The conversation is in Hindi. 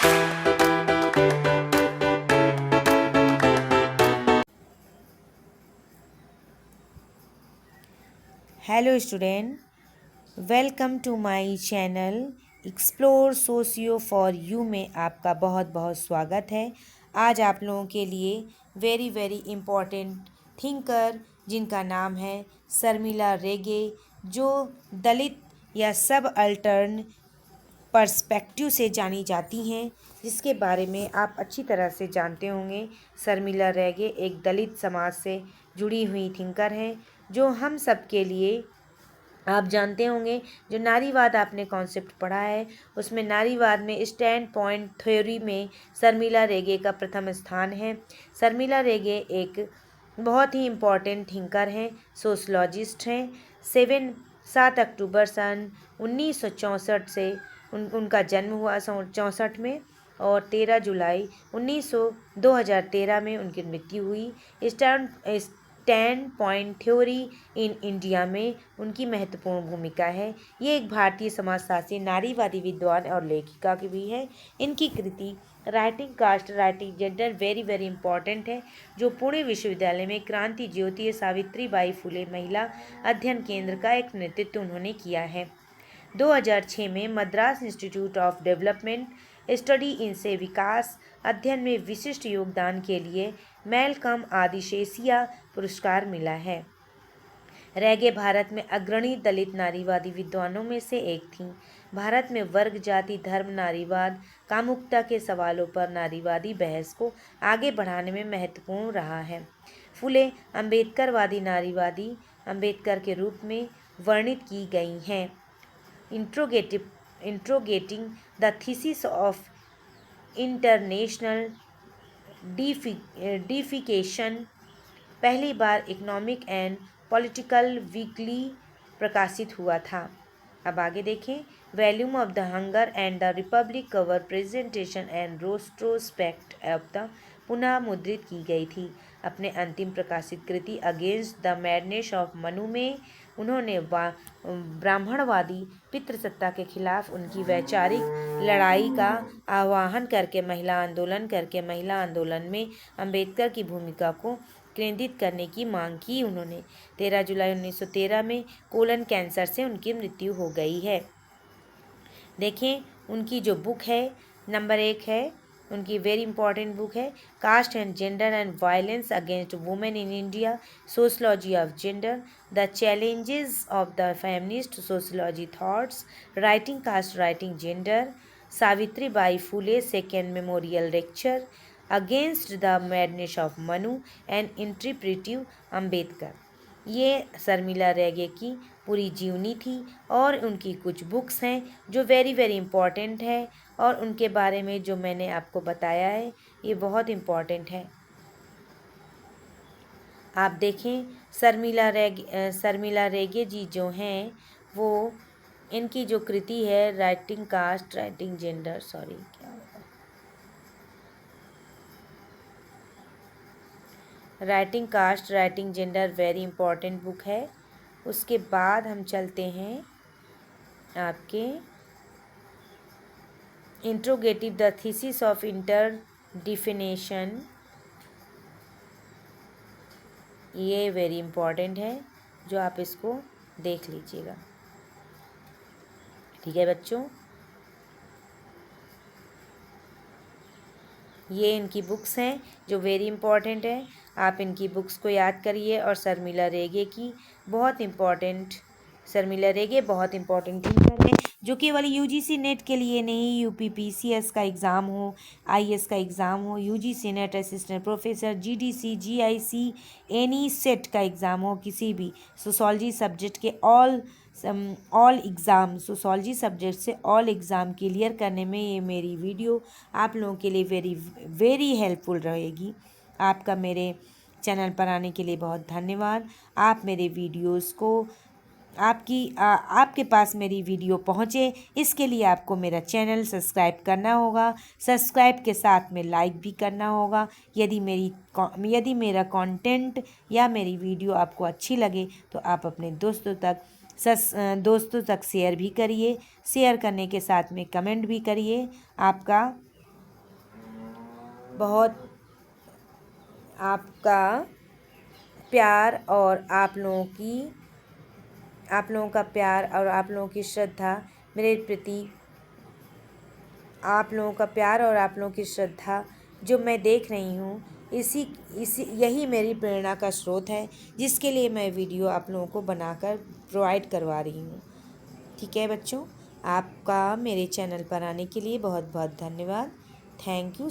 Hello student, welcome to my channel explore socio for you में आपका बहुत बहुत स्वागत है। आज आप लोगों के लिए वेरी वेरी इम्पोर्टेंट थिंकर जिनका नाम है शर्मिला रेगे, जो दलित या सब अल्टर्न पर्सपेक्टिव से जानी जाती हैं, जिसके बारे में आप अच्छी तरह से जानते होंगे। शर्मिला रेगे एक दलित समाज से जुड़ी हुई थिंकर हैं, जो हम सब के लिए आप जानते होंगे। जो नारीवाद आपने कॉन्सेप्ट पढ़ा है, उसमें नारीवाद में स्टैंड पॉइंट थ्योरी में शर्मिला रेगे का प्रथम स्थान है। शर्मिला रेगे एक बहुत ही इम्पॉर्टेंट थिंकर हैं, सोशलॉजिस्ट हैं। 7 अक्टूबर सन 1964 से उनका जन्म हुआ 64 में, और 13 जुलाई 2013 में उनकी मृत्यु हुई। Stand point theory in India में उनकी महत्वपूर्ण भूमिका है। ये एक भारतीय समाजशास्त्री, नारीवादी विद्वान और लेखिका की भी है। इनकी कृति writing caste, writing gender very very important है, जो पुणे विश्वविद्यालय में क्रांति ज्योति सावित्रीबाई फुले महिला अध्ययन केंद्र का एक नेतृत्व उन्होंने किया है। 2006 में Madras institute of development study इनसे विकास अध्ययन में विशिष्ट योगदान के लिए मैलकम आदिशेसिया पुरस्कार मिला है। रेगे भारत में अग्रणी दलित नारीवादी विद्वानों में से एक थीं। भारत में वर्ग, जाति, धर्म, नारीवाद, कामुकता के सवालों पर नारीवादी बहस को आगे बढ़ाने में महत्वपूर्ण रहा है। फुले अम्बेडकरवादी नारीवादी अम्बेडकर के रूप में वर्णित की गई हैं। Interrogating the thesis of international deification पहली बार इकोनॉमिक एंड पॉलिटिकल वीकली प्रकाशित हुआ था। अब आगे देखें। Volume of the hunger and the republic cover presentation and retrospect of the पुनः मुद्रित की गई थी। अपने अंतिम प्रकाशित कृति against the madness of Manu में उन्होंने ब्राह्मणवादी पितृसत्ता के खिलाफ उनकी वैचारिक लड़ाई का आह्वान करके महिला आंदोलन में अंबेडकर की भूमिका को केंद्रित करने की मांग की। उन्होंने 13 जुलाई 1913 में कोलन कैंसर से उनकी मृत्यु हो गई है। देखें, उनकी जो बुक है नंबर 1 है, उनकी वेरी इंपॉर्टेंट बुक है caste and gender and violence against women in India, sociology of gender, the challenges of the feminist sociology thoughts, writing caste, writing gender, Savitribai Phule second memorial lecture, against the madness of Manu and interpretive Ambedkar. ये शर्मिला रेगे की पूरी जीवनी थी, और उनकी कुछ बुक्स हैं जो वेरी वेरी इम्पॉर्टेंट है, और उनके बारे में जो मैंने आपको बताया है ये बहुत इम्पॉर्टेंट है। आप देखें, शर्मिला रेगे जी जो हैं, वो इनकी जो कृति है writing caste, writing gender, writing caste, writing gender very important book है। उसके बाद हम चलते हैं आपके interrogative the thesis of inter definition. ये वेरी इंपॉर्टेंट है, जो आप इसको देख लीजिएगा। ठीक है बच्चों, ये इनकी बुक्स हैं जो वेरी इंपॉर्टेंट है। आप इनकी बुक्स को याद करिए। और शर्मिला रेगे बहुत इंपॉर्टेंट थिंकर है, जो केवल यूजीसी नेट के लिए नहीं, यूपीपीसीएस का एग्ज़ाम हो, आईएएस का एग्ज़ाम हो, UGC net assistant professor, GDC, GIC, any set का एग्ज़ाम हो, किसी भी सोशोलॉजी सब्जेक्ट के सोशोलॉजी सब्जेक्ट से ऑल एग्ज़ाम क्लियर करने में ये मेरी वीडियो आप लोगों के लिए वेरी वेरी हेल्पफुल रहेगी। आपका मेरे चैनल पर आने के लिए बहुत धन्यवाद। आप मेरे वीडियोस को आपके पास मेरी वीडियो पहुँचे, इसके लिए आपको मेरा चैनल सब्सक्राइब करना होगा। सब्सक्राइब के साथ में लाइक भी करना होगा। यदि मेरा कंटेंट या मेरी वीडियो आपको अच्छी लगे तो आप अपने दोस्तों तक शेयर भी करिए। शेयर करने के साथ में कमेंट भी करिए। आपका बहुत आपका प्यार और आप लोगों का प्यार और आप लोगों की श्रद्धा मेरे प्रति, आप लोगों का प्यार और आप लोगों की श्रद्धा जो मैं देख रही हूँ, इसी इसी यही मेरी प्रेरणा का स्रोत है, जिसके लिए मैं वीडियो आप लोगों को बनाकर प्रोवाइड करवा रही हूँ। ठीक है बच्चों, आपका मेरे चैनल पर आने के लिए बहुत बहुत धन्यवाद। Thank you.